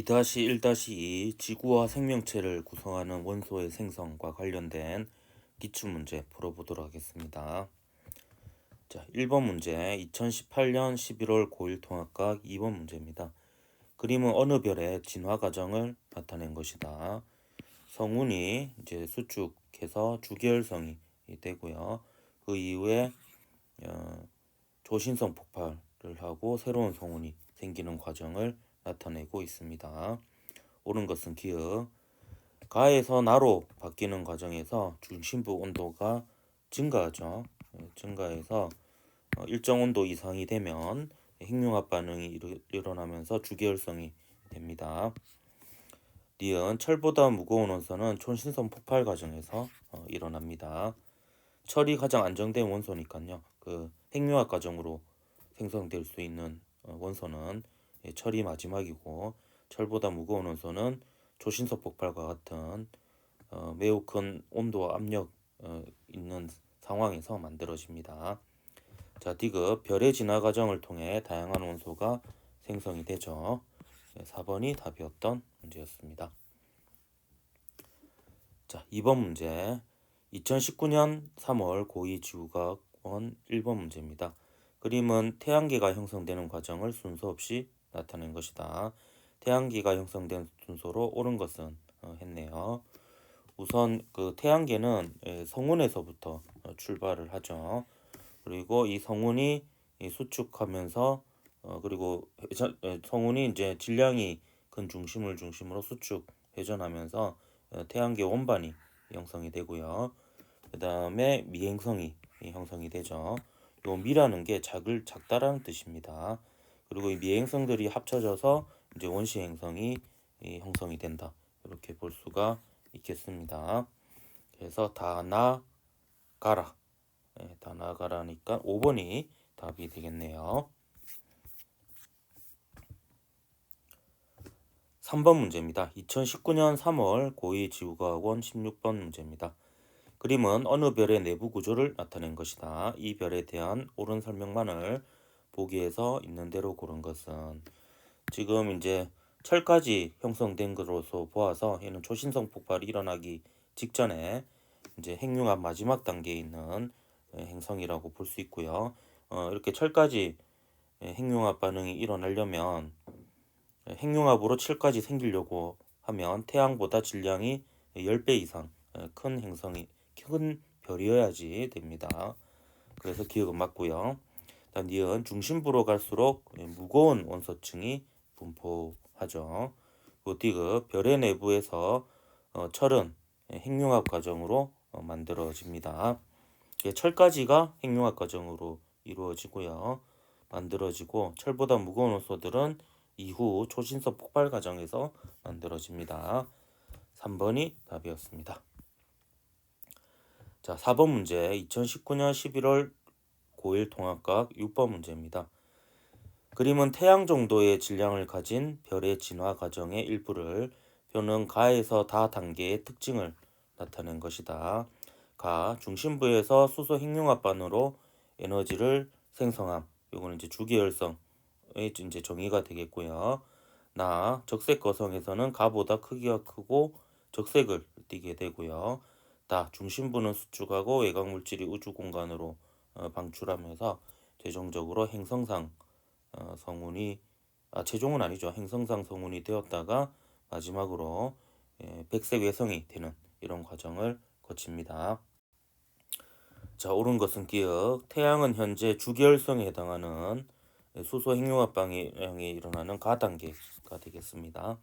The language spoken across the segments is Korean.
2-1-2 지구와 생명체를 구성하는 원소의 생성과 관련된 기출문제 풀어보도록 하겠습니다. 자, 1번 문제 2018년 11월 고1 통합각 2번 문제입니다. 그림은 어느 별의 진화 과정을 나타낸 것이다. 성운이 이제 수축해서 주계열성이 되고요. 그 이후에 초신성 폭발을 하고 새로운 성운이 생기는 과정을 나타내고 있습니다. 옳은 것은 기억. 가에서 나로 바뀌는 과정에서 중심부 온도가 증가하죠. 증가해서 일정 온도 이상이 되면 핵융합 반응이 일어나면서 주계열성이 됩니다. 니은 철보다 무거운 원소는 초신성 폭발 과정에서 일어납니다. 철이 가장 안정된 원소니까요. 그 핵융합 과정으로 생성될 수 있는 원소는 철이 마지막이고, 철보다 무거운 원소는 초신성 폭발과 같은 매우 큰 온도와 압력 있는 상황에서 만들어집니다. 자, 디귿 별의 진화 과정을 통해 다양한 원소가 생성이 되죠. 4번이 답이었던 문제였습니다. 자, 2번 문제 2019년 3월 고2 지구과학원 1번 문제입니다. 그림은 태양계가 형성되는 과정을 순서 없이 나타낸 것이다. 태양계가 형성된 순서로 옳은 것은 했네요. 우선 그 태양계는 성운에서부터 출발을 하죠. 그리고 이 성운이 수축하면서 그리고 성운이 이제 질량이 큰 중심을 중심으로 수축 회전하면서 태양계 원반이 형성이 되고요. 그 다음에 미행성이 형성이 되죠. 요 미라는 게 작다라는 뜻입니다. 그리고 이 미행성들이 합쳐져서 이제 원시 행성이 형성이 된다. 이렇게 볼 수가 있겠습니다. 그래서 다 나가라. 다 나가라니까 5번이 답이 되겠네요. 3번 문제입니다. 2019년 3월 고2 지구과학원 16번 문제입니다. 그림은 어느 별의 내부 구조를 나타낸 것이다. 이 별에 대한 옳은 설명만을 보기에서 있는 대로 고른 것은, 지금 이제 철까지 형성된 것으로서 보아서 얘는 초신성 폭발이 일어나기 직전에 이제 핵융합 마지막 단계에 있는 행성이라고 볼 수 있고요. 이렇게 철까지 핵융합 반응이 일어나려면 핵융합으로 철까지 생기려고 하면 태양보다 질량이 10배 이상 큰 행성이 큰 별이어야지 됩니다. 그래서 기억은 맞고요. 니은 중심부로 갈수록 무거운 원소층이 분포하죠. 디귿 별의 내부에서 철은 핵융합 과정으로 만들어집니다. 철까지가 핵융합 과정으로 이루어지고요. 만들어지고 철보다 무거운 원소들은 이후 초신성 폭발 과정에서 만들어집니다. 3번이 답이었습니다. 자, 4번 문제 2019년 11월 고1 통합각 6번 문제입니다. 그림은 태양 정도의 질량을 가진 별의 진화 과정의 일부를 표는 가에서 다 단계의 특징을 나타낸 것이다. 가 중심부에서 수소 핵융합반으로 에너지를 생성함. 이거는 이제 주계열성의 이제 정의가 되겠고요. 나 적색 거성에서는 가보다 크기가 크고 적색을 띠게 되고요. 다 중심부는 수축하고 외곽 물질이 우주 공간으로 방출하면서 최종적으로 행성상 성운이 최종은 아니죠. 행성상 성운이 되었다가 마지막으로 백색 외성이 되는 이런 과정을 거칩니다. 자, 옳은 것은 기억. 태양은 현재 주계열성에 해당하는 수소 핵융합 방향이 일어나는 가단계가 되겠습니다.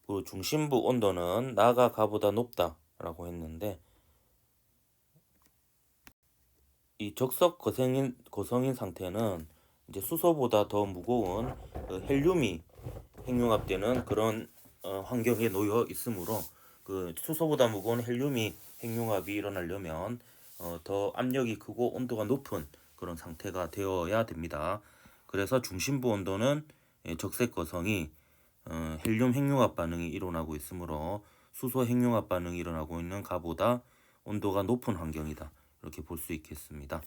그리고 중심부 온도는 나가 가보다 높다라고 했는데, 이 적석 거성인 상태는 이제 수소보다 더 무거운 그 헬륨이 핵융합되는 그런 환경에 놓여 있으므로 그 수소보다 무거운 헬륨이 핵융합이 일어나려면 더 압력이 크고 온도가 높은 그런 상태가 되어야 됩니다. 그래서 중심부 온도는 적색 거성이 헬륨 핵융합 반응이 일어나고 있으므로 수소 핵융합 반응이 일어나고 있는 가보다 온도가 높은 환경이다. 이렇게 볼 수 있겠습니다.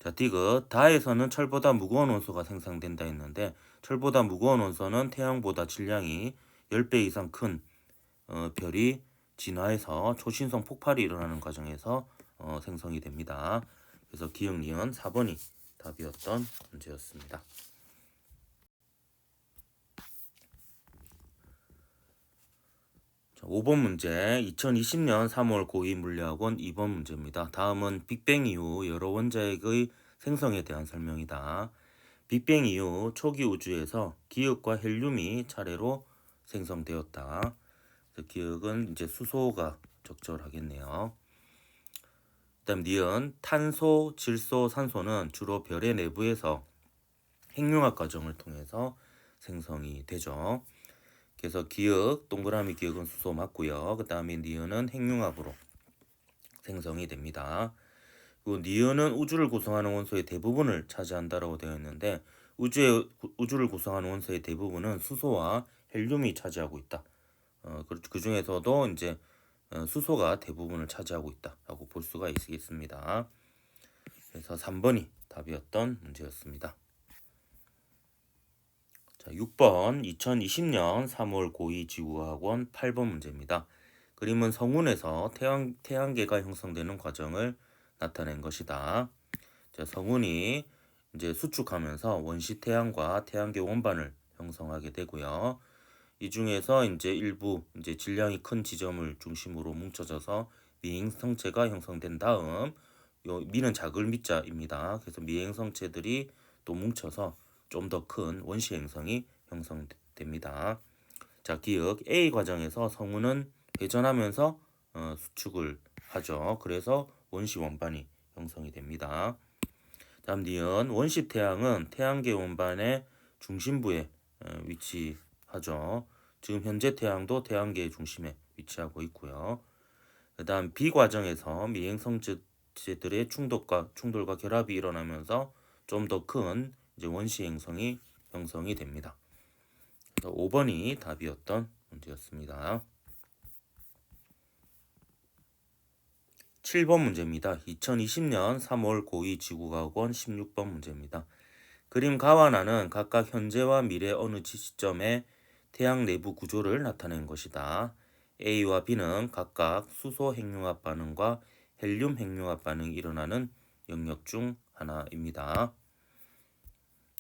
자, 디귿 다에서는 철보다 무거운 원소가 생성된다 했는데 철보다 무거운 원소는 태양보다 질량이 10배 이상 큰 별이 진화해서 초신성 폭발이 일어나는 과정에서 생성이 됩니다. 그래서 기역, 니은 4번이 답이었던 문제였습니다. 자, 5번 문제 2020년 3월 고2 물리학원 2번 문제입니다. 다음은 빅뱅 이후 여러 원자핵의 생성에 대한 설명이다. 빅뱅 이후 초기 우주에서 기역과 헬륨이 차례로 생성되었다. 기역은 이제 수소가 적절하겠네요. 그다음 니은 탄소, 질소, 산소는 주로 별의 내부에서 핵융합 과정을 통해서 생성이 되죠. 그래서 기역, 동그라미 기역은 수소 맞고요. 그 다음에 니은은 핵융합으로 생성이 됩니다. 그리고 니은은 우주를 구성하는 원소의 대부분을 차지한다라고 되어 있는데 우주를 구성하는 원소의 대부분은 수소와 헬륨이 차지하고 있다. 그 중에서도 이제 수소가 대부분을 차지하고 있다라고 볼 수가 있겠습니다. 그래서 3번이 답이었던 문제였습니다. 자, 6번 2020년 3월 고2 지구과학원 8번 문제입니다. 그림은 성운에서 태양계가 형성되는 과정을 나타낸 것이다. 자, 성운이 이제 수축하면서 원시 태양과 태양계 원반을 형성하게 되고요. 이 중에서 이제 일부 이제 질량이 큰 지점을 중심으로 뭉쳐져서 미행성체가 형성된 다음 요 미는 작을 미자입니다. 그래서 미행성체들이 또 뭉쳐서 좀 더 큰 원시 행성이 형성됩니다. 자, 기억 A 과정에서 성운은 회전하면서 수축을 하죠. 그래서 원시 원반이 형성이 됩니다. 다음 니은 원시 태양은 태양계 원반의 중심부에 위치하죠. 지금 현재 태양도 태양계의 중심에 위치하고 있고요. 그 다음 B 과정에서 미행성체들의 충돌과 결합이 일어나면서 좀 더 큰 이제 원시 행성이 형성이 됩니다. 5번이 답이었던 문제였습니다. 7번 문제입니다. 2020년 3월 고2 지구과학원 16번 문제입니다. 그림 가와나는 각각 현재와 미래 어느 시점에 태양 내부 구조를 나타낸 것이다. A와 B는 각각 수소 핵융합 반응과 헬륨 핵융합 반응이 일어나는 영역 중 하나입니다.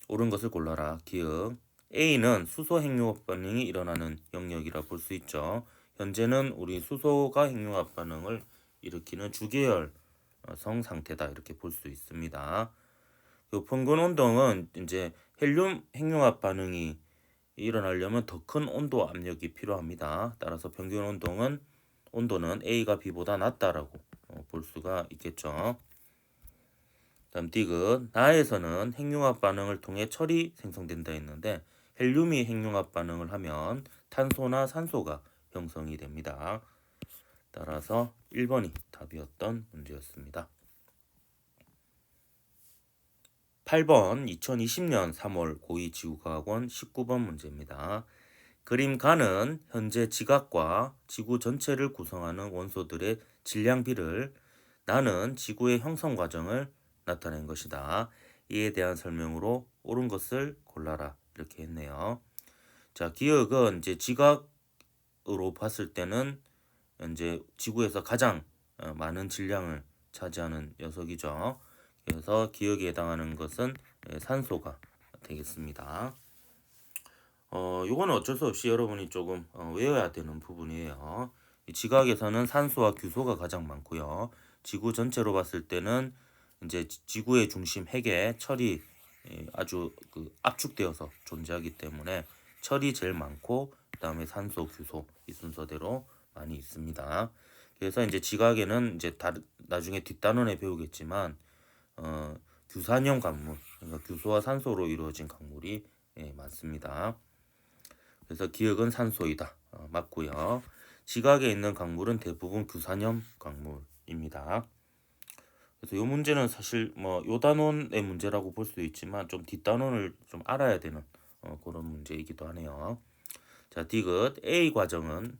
옳은 것을 골라라. 기억. A는 수소 핵융합 반응이 일어나는 영역이라 볼 수 있죠. 현재는 우리 수소가 핵융합 반응을 일으키는 주계열성 상태다 이렇게 볼 수 있습니다. 평균 온도는 이제 헬륨 핵융합 반응이 일어나려면 더 큰 온도 압력이 필요합니다. 따라서 평균 온도는 A가 B보다 낮다라고 볼 수가 있겠죠. 다음 디귿 나에서는 핵융합 반응을 통해 철이 생성된다 했는데 헬륨이 핵융합 반응을 하면 탄소나 산소가 형성이 됩니다. 따라서 1번이 답이었던 문제였습니다. 8번 2020년 3월 고2 지구과학원 19번 문제입니다. 그림 가는 현재 지각과 지구 전체를 구성하는 원소들의 질량비를 나는 지구의 형성 과정을 나타낸 것이다. 이에 대한 설명으로 옳은 것을 골라라 이렇게 했네요. 자, 기억은 이제 지각으로 봤을 때는 이제 지구에서 가장 많은 질량을 차지하는 녀석이죠. 그래서 기억에 해당하는 것은 산소가 되겠습니다. 요거는 어쩔 수 없이 여러분이 조금 외워야 되는 부분이에요. 이 지각에서는 산소와 규소가 가장 많고요. 지구 전체로 봤을 때는 이제 지구의 중심 핵에 철이 아주 압축되어서 존재하기 때문에 철이 제일 많고 그다음에 산소, 규소 이 순서대로 많이 있습니다. 그래서 이제 지각에는 이제 나중에 뒷단원에 배우겠지만 규산형 강물, 그러니까 규소와 산소로 이루어진 강물이 많습니다. 그래서 기억은 산소이다. 맞고요. 지각에 있는 강물은 대부분 규산형 강물입니다. 그래서 이 문제는 사실 요 단원의 문제라고 볼 수도 있지만 좀 뒷단원을 좀 알아야 되는 그런 문제이기도 하네요. 자, 디귿 A 과정은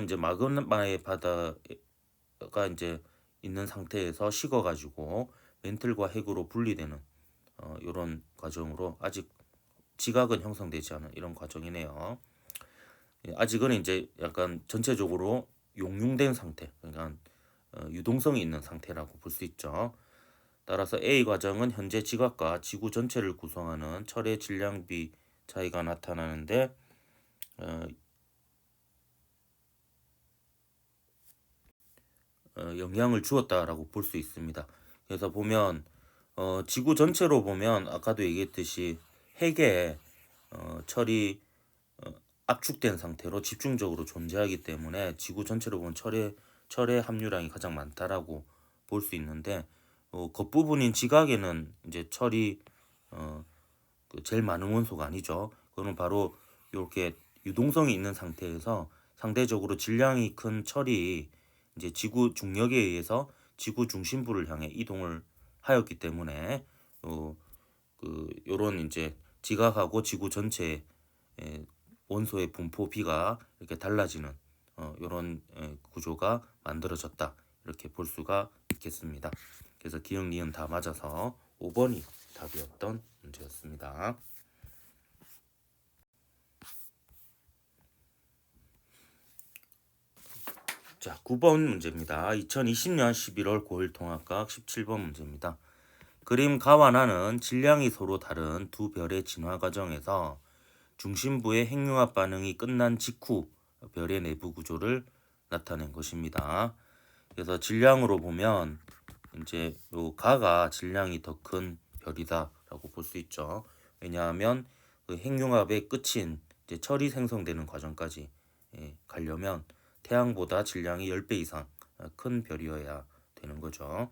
이제 마그마의 바다가 이제 있는 상태에서 식어가지고 멘틀과 핵으로 분리되는 이런 과정으로 아직 지각은 형성되지 않은 이런 과정이네요. 아직은 이제 약간 전체적으로 용융된 상태, 그러니까 유동성이 있는 상태라고 볼 수 있죠. 따라서 A 과정은 현재 지각과 지구 전체를 구성하는 철의 질량비 차이가 나타나는데 영향을 주었다라고 볼 수 있습니다. 그래서 보면 지구 전체로 보면 아까도 얘기했듯이 핵에 철이 압축된 상태로 집중적으로 존재하기 때문에 지구 전체로 보면 철의 함유량이 가장 많다라고 볼 수 있는데 겉부분인 지각에는 이제 철이 그 제일 많은 원소가 아니죠. 그거는 바로 이렇게 유동성이 있는 상태에서 상대적으로 질량이 큰 철이 이제 지구 중력에 의해서 지구 중심부를 향해 이동을 하였기 때문에 그 요런 이제 지각하고 지구 전체의 원소의 분포 비가 이렇게 달라지는 요런 구조가 만들어졌다 이렇게 볼 수가 있겠습니다. 그래서 기역 니은 다 맞아서 5번이 답이었던 문제였습니다. 자, 9번 문제입니다. 2020년 11월 고1 통합각 17번 문제입니다. 그림 가와 나는 질량이 서로 다른 두 별의 진화 과정에서 중심부의 핵융합 반응이 끝난 직후 별의 내부 구조를 나타낸 것입니다. 그래서 질량으로 보면 이제 요 가가 질량이 더 큰 별이다라고 볼 수 있죠. 왜냐하면 그 핵융합의 끝인 이제 철이 생성되는 과정까지 가려면 태양보다 질량이 10배 이상 큰 별이어야 되는 거죠.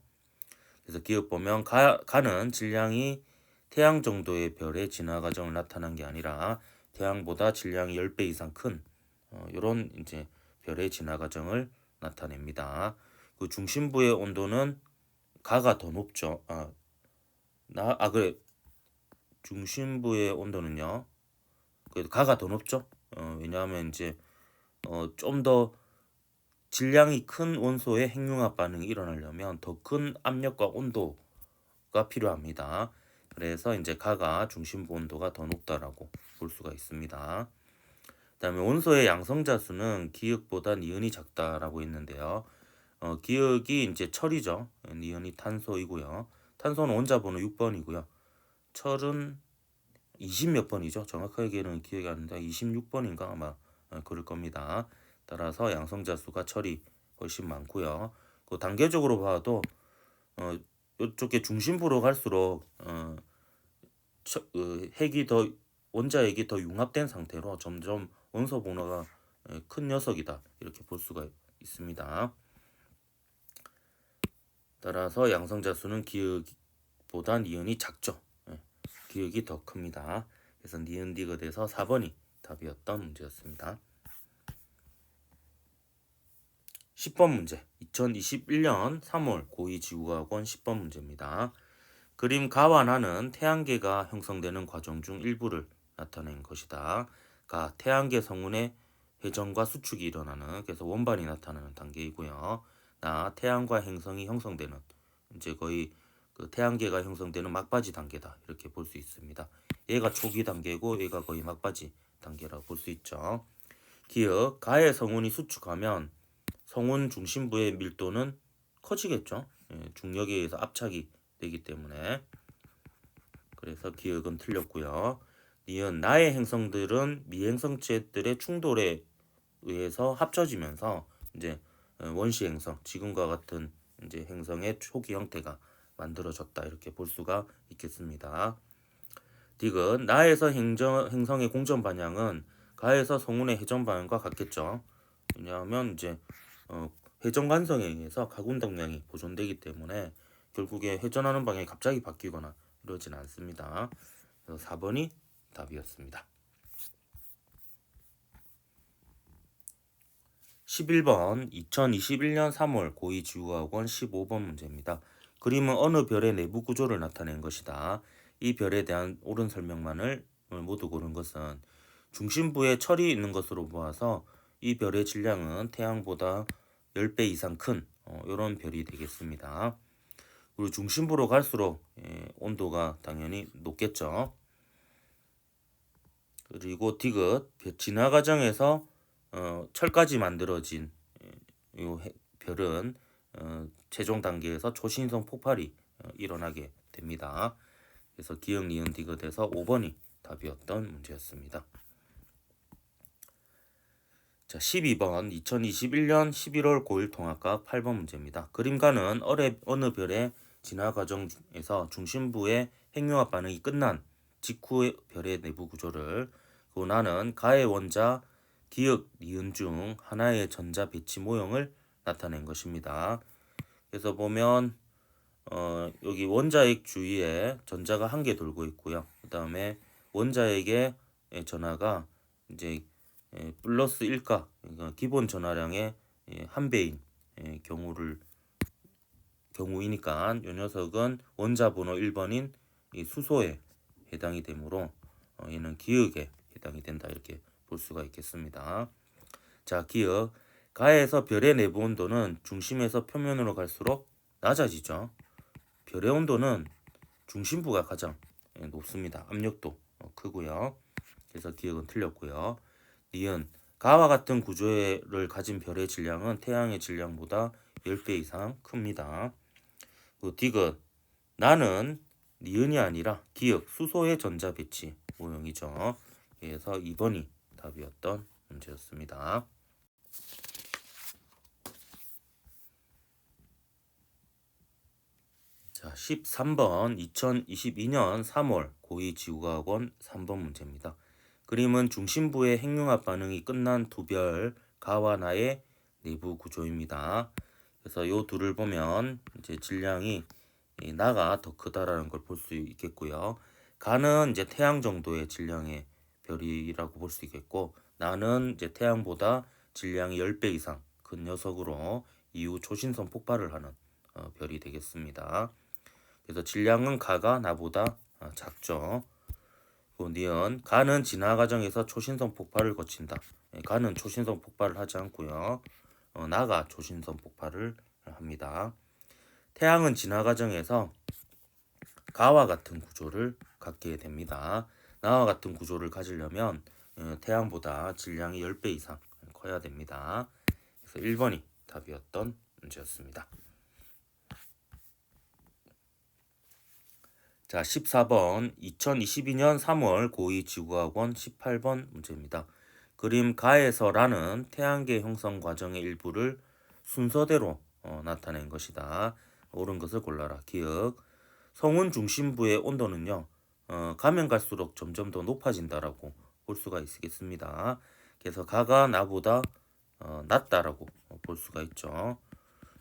그래서 기억 보면 가는 질량이 태양 정도의 별의 진화 과정을 나타난 게 아니라 태양보다 질량이 10배 이상 큰 이런 이제 별의 진화 과정을 나타냅니다. 그 중심부의 온도는 가가 더 높죠. 그래. 중심부의 온도는요. 그 가가 더 높죠. 왜냐하면 이제 좀 더 질량이 큰 원소의 핵융합 반응이 일어나려면 더 큰 압력과 온도가 필요합니다. 그래서 이제 가가 중심부 온도가 더 높다라고 볼 수가 있습니다. 그다음에 원소의 양성자 수는 기역보다 니은이 작다라고 했는데요. 기역이 이제 철이죠. 니은이 탄소이고요. 탄소는 원자번호 6번이고요. 철은 20 몇 번이죠. 정확하게는 기억이 안 나는데 26번인가 아마 그럴 겁니다. 따라서 양성자 수가 철이 훨씬 많고요. 그 단계적으로 봐도 이쪽에 중심부로 갈수록 핵이 더 원자핵이 더 융합된 상태로 점점 원소 번호가 큰 녀석이다 이렇게 볼 수가 있습니다. 따라서 양성자 수는 기역보다 니은이 작죠. 기역이 더 큽니다. 그래서 니은 디귿 돼서 4번이 답이었던 문제였습니다. 10번 문제 2021년 3월 고2 지구과학원 10번 문제입니다. 그림 가와 나는 태양계가 형성되는 과정 중 일부를 나타낸 것이다. 가 태양계 성운의 회전과 수축이 일어나는 그래서 원반이 나타나는 단계이고요. 나 태양과 행성이 형성되는 이제 거의 그 태양계가 형성되는 막바지 단계다 이렇게 볼 수 있습니다. 얘가 초기 단계고 얘가 거의 막바지 단계라고 볼 수 있죠. 기역 가의 성운이 수축하면 성운 중심부의 밀도는 커지겠죠. 중력에 의해서 압착이 되기 때문에 그래서 기역은 틀렸고요. 니은 나의 행성들은 미행성체들의 충돌에 의해서 합쳐지면서 이제 원시 행성 지금과 같은 이제 행성의 초기 형태가 만들어졌다 이렇게 볼 수가 있겠습니다. 디귿 나에서 행성의 공전 방향은 가에서 성운의 회전 방향과 같겠죠. 왜냐하면 이제 회전 관성에 의해서 가군동량이 보존되기 때문에 결국에 회전하는 방향이 갑자기 바뀌거나 이러진 않습니다. 그래서 4번이 답이었습니다. 11번 2021년 3월 고2 지구과학원 15번 문제입니다. 그림은 어느 별의 내부 구조를 나타낸 것이다. 이 별에 대한 옳은 설명만을 모두 고른 것은 중심부에 철이 있는 것으로 보아서 이 별의 질량은 태양보다 10배 이상 큰 이런 별이 되겠습니다. 그리고 중심부로 갈수록 온도가 당연히 높겠죠. 그리고 디귿 진화 과정에서 철까지 만들어진 이 별은 최종 단계에서 초신성 폭발이 일어나게 됩니다. 그래서 기역 니은 디귿에서 5번이 답이었던 문제였습니다. 자, 12번 2021년 11월 고1 통합각 8번 문제입니다. 그림가는 어느 별의 진화 과정에서 중심부의 핵융합 반응이 끝난 직후의 별의 내부 구조를, 그리고 나는 가의 원자 기역 니은 중 하나의 전자 배치 모형을 나타낸 것입니다. 그래서 보면 여기 원자핵 주위에 전자가 한 개 돌고 있고요. 그 다음에 원자핵의 전하가 이제 플러스 1가, 그러니까 기본 전하량의 한 배인 경우이니까 이 녀석은 원자 번호 1번인 이 수소에 해당이 되므로 얘는 기역에 해당이 된다, 이렇게 볼 수가 있겠습니다. 자, 기역. 가에서 별의 내부 온도는 중심에서 표면으로 갈수록 낮아지죠. 별의 온도는 중심부가 가장 높습니다. 압력도 크고요. 그래서 기역은 틀렸고요. 니은. 가와 같은 구조를 가진 별의 질량은 태양의 질량보다 10배 이상 큽니다. 디귿. 나는 니은이 아니라 기역, 수소의 전자 배치 모형이죠. 그래서 2번이 답이었던 문제였습니다. 자, 13번 2022년 3월 고2 지구과학원 3번 문제입니다. 그림은 중심부의 핵융합 반응이 끝난 두 별 가와 나의 내부 구조입니다. 그래서 이 둘을 보면 이제 질량이 나가 더 크다라는 걸 볼 수 있겠고요. 가는 이제 태양 정도의 질량의 별이라고 볼 수 있겠고, 나는 이제 태양보다 질량이 10배 이상 큰 녀석으로 이후 초신성 폭발을 하는 별이 되겠습니다. 그래서 질량은 가가 나보다 작죠. 니은. 가는 진화 과정에서 초신성 폭발을 거친다. 가는 초신성 폭발을 하지 않고요. 나가 초신성 폭발을 합니다. 태양은 진화 과정에서 가와 같은 구조를 갖게 됩니다. 나와 같은 구조를 가지려면 태양보다 질량이 10배 이상 커야 됩니다. 그래서 1번이 답이었던 문제였습니다. 자, 14번 2022년 3월 고2 지구학원 18번 문제입니다. 그림 가에서라는 태양계 형성 과정의 일부를 순서대로 나타낸 것이다. 옳은 것을 골라라. 기억. 성운 중심부의 온도는요, 가면 갈수록 점점 더 높아진다라고 볼 수가 있겠습니다. 그래서 가가 나보다 낮다라고 볼 수가 있죠.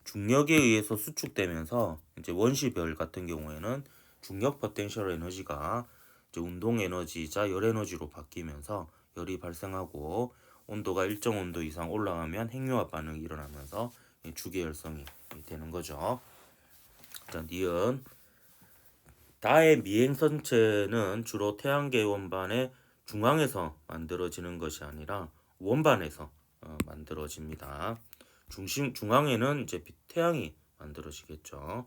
중력에 의해서 수축되면서 이제 원시별 같은 경우에는 중력 포텐셜 에너지가 이제 운동 에너지이자 열 에너지로 바뀌면서 열이 발생하고, 온도가 일정 온도 이상 올라가면 핵융합 반응이 일어나면서 주계 열성이 되는 거죠. 자, 니은. 다의 미행선체는 주로 태양계 원반의 중앙에서 만들어지는 것이 아니라 원반에서 만들어집니다. 중앙에는 이제 태양이 만들어지겠죠.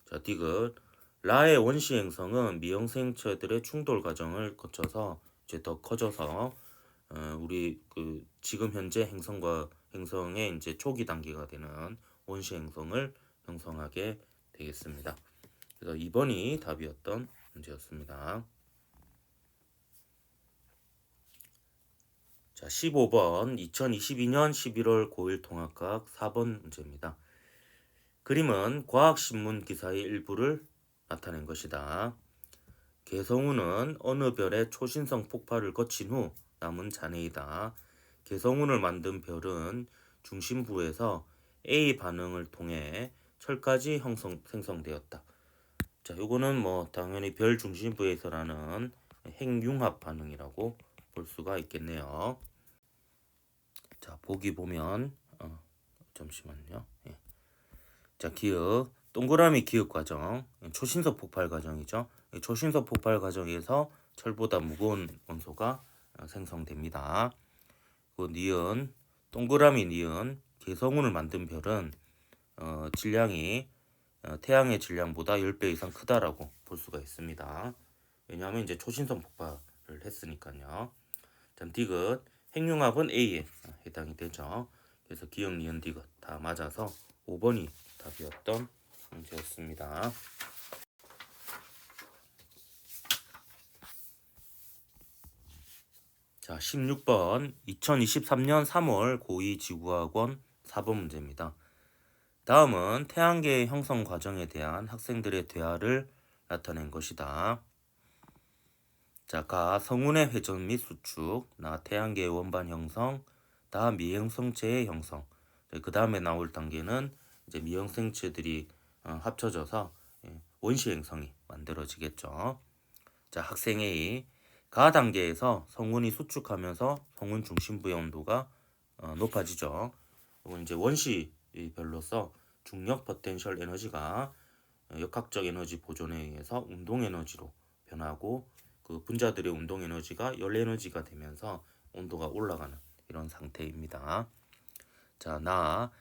자, 디귿. 라의 원시 행성은 미형생체들의 충돌 과정을 거쳐서 이제 더 커져서 우리 그 지금 현재 행성의 이제 초기 단계가 되는 원시 행성을 형성하게 되겠습니다. 그래서 2번이 답이었던 문제였습니다. 자, 15번 2022년 11월 고1 통합각 4번 문제입니다. 그림은 과학신문 기사의 일부를 나타낸 것이다. 개성운은 어느 별의 초신성 폭발을 거친 후 남은 잔해이다. 개성운을 만든 별은 중심부에서 A 반응을 통해 철까지 생성되었다. 자, 요거는 뭐 당연히 별 중심부에서 나는 핵융합 반응이라고 볼 수가 있겠네요. 자, 보기 보면 잠시만요. 예. 자, 기억. 동그라미 기억 과정, 초신성 폭발 과정이죠. 초신성 폭발 과정에서 철보다 무거운 원소가 생성됩니다. 그 니은, 동그라미 니은, 개성운을 만든 별은 질량이 태양의 질량보다 10배 이상 크다라고 볼 수가 있습니다. 왜냐하면 이제 초신성 폭발을 했으니까요. 다음 디귿 핵융합은 A에 해당이 되죠. 그래서 기역, 니은, 디귿 다 맞아서 5번이 답이었던 문제였습니다. 자, 16번 2023년 3월 고2지구학원 4번 문제입니다. 다음은 태양계의 형성 과정에 대한 학생들의 대화를 나타낸 것이다. 자, 가 성운의 회전 및 수축, 나 태양계의 원반 형성, 다 미형성체의 형성. 그 다음에 나올 단계는 이제 미형성체들이 합쳐져서 원시 행성이 만들어지겠죠. 자, 학생 A 가 단계에서 성운이 수축하면서 성운 중심부의 온도가 높아지죠. 이건 이제 원시별로서 중력 포텐셜 에너지가 역학적 에너지 보존에 의해서 운동 에너지로 변하고 그 분자들의 운동 에너지가 열 에너지가 되면서 온도가 올라가는 이런 상태입니다. 자, 나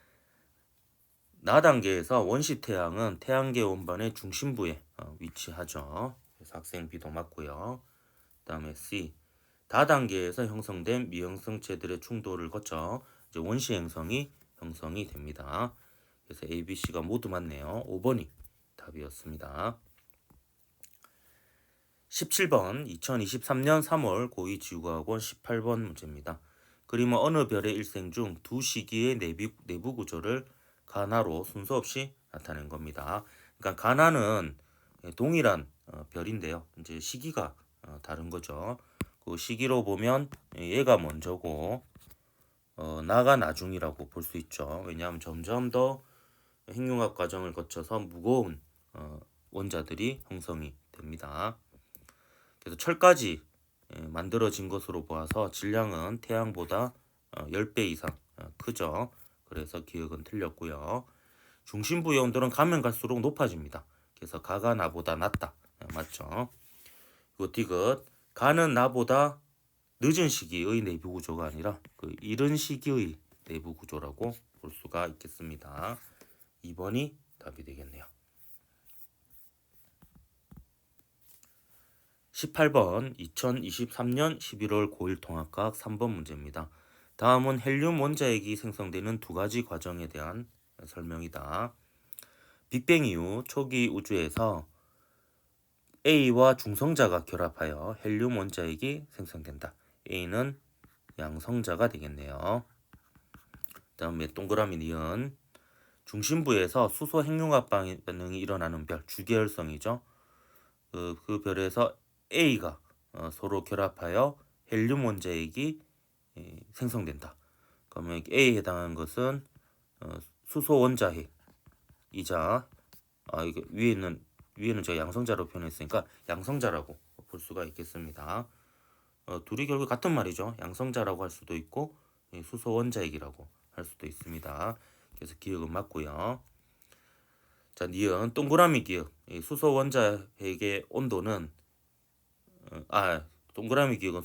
단계에서 원시 태양은 태양계 원반의 중심부에 위치하죠. 그래서 학생 B도 맞고요. 그다음에 C 다 단계에서 형성된 미형성체들의 충돌을 거쳐 이제 원시 행성이 형성이 됩니다. 그래서 A, B, C가 모두 맞네요. 5번이 답이었습니다. 17번 2023년 3월 고2지구학원 18번 문제입니다. 그림은 어느 별의 일생 중 두 시기의 내부 구조를 가나로 순서 없이 나타낸 겁니다. 그러니까 가나는 동일한 별인데요. 이제 시기가 다른 거죠. 그 시기로 보면 얘가 먼저고 나가 나중이라고 볼 수 있죠. 왜냐하면 점점 더 핵융합 과정을 거쳐서 무거운 원자들이 형성이 됩니다. 그래서 철까지 만들어진 것으로 보아서 질량은 태양보다 10배 이상 크죠. 그래서 기억은 틀렸고요. 중심부의 온도는 가면 갈수록 높아집니다. 그래서 가가 나보다 낮다. 맞죠? 그리고 디귿 가는 나보다 늦은 시기의 내부 구조가 아니라 그 이른 시기의 내부 구조라고 볼 수가 있겠습니다. 2번이 답이 되겠네요. 18번 2023년 11월 고1 통합과학 3번 문제입니다. 다음은 헬륨 원자핵이 생성되는 두 가지 과정에 대한 설명이다. 빅뱅 이후 초기 우주에서 A와 중성자가 결합하여 헬륨 원자핵이 생성된다. A는 양성자가 되겠네요. 다음에 동그라미 니은 중심부에서 수소 핵융합 반응이 일어나는 별 주계열성이죠. 그 별에서 A가 서로 결합하여 헬륨 원자핵이 생성된다. 그러면 A에 해당하는 것은 수소 원자핵이자 이게 위에는 제가 양성자로 표현했으니까 양성자라고 볼 수가 있겠습니다. 둘이 결국 같은 말이죠. 양성자라고 할 수도 있고 수소 원자핵이라고 할 수도 있습니다. 그래서 기억은 맞고요. 자, 니은 동그라미 기억. 수소 원자핵의 온도는 동그라미 기억은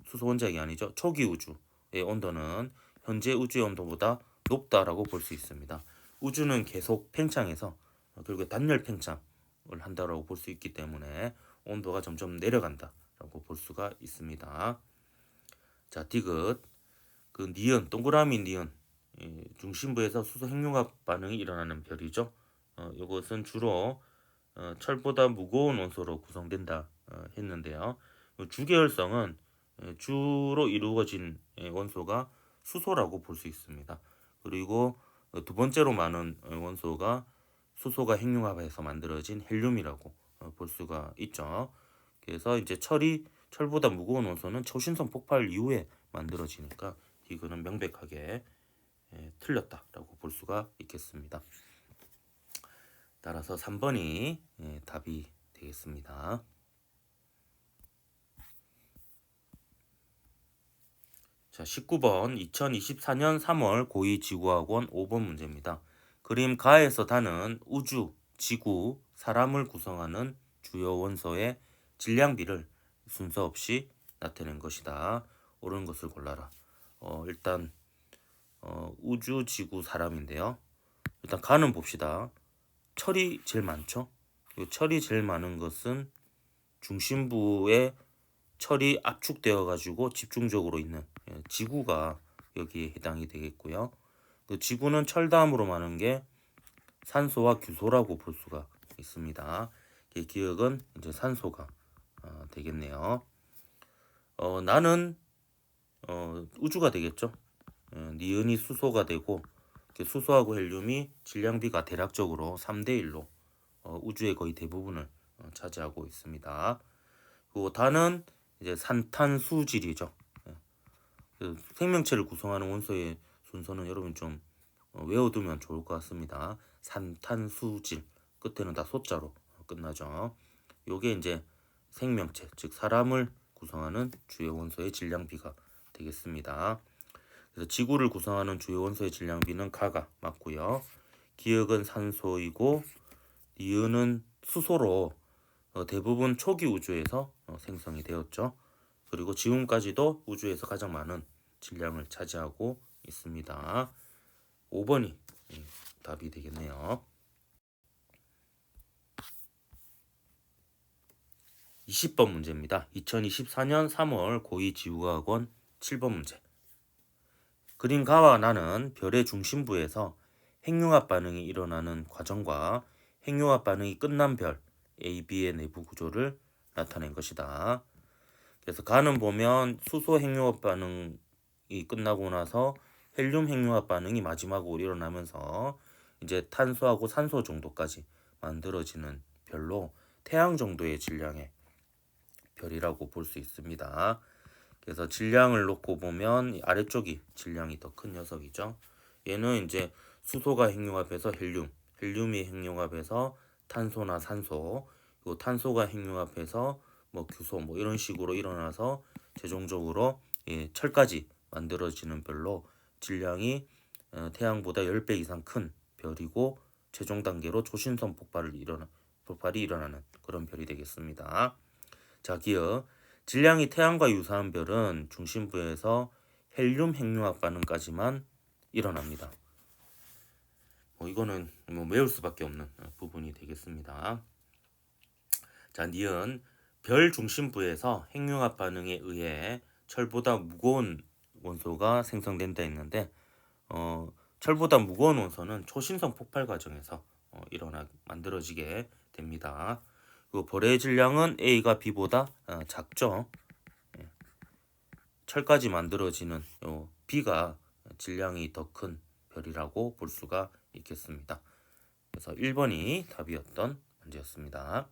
수소 원자핵이 아니죠. 초기 우주의 온도는 현재 우주의 온도보다 높다라고 볼 수 있습니다. 우주는 계속 팽창해서 결국 단열 팽창을 한다라고 볼 수 있기 때문에 온도가 점점 내려간다라고 볼 수가 있습니다. 자, 디귿 그 니은 동그라미 니은 중심부에서 수소 핵융합 반응이 일어나는 별이죠. 이것은 주로 철보다 무거운 원소로 구성된다 했는데요. 주계열성은 주로 이루어진 원소가 수소라고 볼 수 있습니다. 그리고 두 번째로 많은 원소가 수소가 핵융합해서 만들어진 헬륨이라고 볼 수가 있죠. 그래서 이제 철보다 무거운 원소는 초신성 폭발 이후에 만들어지니까 이거는 명백하게 틀렸다라고 볼 수가 있겠습니다. 따라서 3번이 답이 되겠습니다. 자, 19번 2024년 3월 고2지구학원 5번 문제입니다. 그림 가에서 다는 우주, 지구, 사람을 구성하는 주요 원소의 질량비를 순서 없이 나타낸 것이다. 옳은 것을 골라라. 일단 우주, 지구, 사람인데요. 일단 가는 봅시다. 철이 제일 많죠. 이 철이 제일 많은 것은 중심부에 철이 압축되어 가지고 집중적으로 있는 지구가 여기에 해당이 되겠고요. 그 지구는 철 다음으로 많은 게 산소와 규소라고 볼 수가 있습니다. 기억은 이제 산소가 되겠네요. 나는 우주가 되겠죠. 니은이 수소가 되고 수소하고 헬륨이 질량비가 대략적으로 3대1로 우주의 거의 대부분을 차지하고 있습니다. 그리고 단은 이제 산탄수질이죠. 그 생명체를 구성하는 원소의 순서는 여러분 좀 외워두면 좋을 것 같습니다. 산탄수질 끝에는 다 소자로 끝나죠. 요게 이제 생명체, 즉 사람을 구성하는 주요 원소의 질량비가 되겠습니다. 그래서 지구를 구성하는 주요 원소의 질량비는 가가 맞고요. 기역은 산소이고 니은은 수소로 대부분 초기 우주에서 생성이 되었죠. 그리고 지금까지도 우주에서 가장 많은 질량을 차지하고 있습니다. 5번이 답이 되겠네요. 20번 문제입니다. 2024년 3월 고2지구과학원 7번 문제. 그린 가와 나는 별의 중심부에서 핵융합 반응이 일어나는 과정과 핵융합 반응이 끝난 별 A, B의 내부 구조를 나타낸 것이다. 그래서 가는 보면 수소 핵융합 반응이 끝나고 나서 헬륨 핵융합 반응이 마지막으로 일어나면서 이제 탄소하고 산소 정도까지 만들어지는 별로 태양 정도의 질량의 별이라고 볼 수 있습니다. 그래서 질량을 놓고 보면 아래쪽이 질량이 더 큰 녀석이죠. 얘는 이제 수소가 핵융합해서 헬륨이 핵융합해서 탄소나 산소, 그리고 탄소가 핵융합해서 뭐 규소 뭐 이런 식으로 일어나서 최종적으로 철까지 만들어지는 별로 질량이 태양보다 10배 이상 큰 별이고 최종 단계로 초신성 폭발이 일어나는 그런 별이 되겠습니다. 자, 기억. 질량이 태양과 유사한 별은 중심부에서 헬륨 핵융합 반응까지만 일어납니다. 이거는 외울 수밖에 없는 부분이 되겠습니다. 자, 니은 별 중심부에서 핵융합 반응에 의해 철보다 무거운 원소가 생성된다 했는데 철보다 무거운 원소는 초신성 폭발 과정에서 만들어지게 됩니다. 그 별의 질량은 A가 B보다 작죠. 철까지 만들어지는 B가 질량이 더 큰 별이라고 볼 수가 있겠습니다. 그래서 1번이 답이었던 문제였습니다.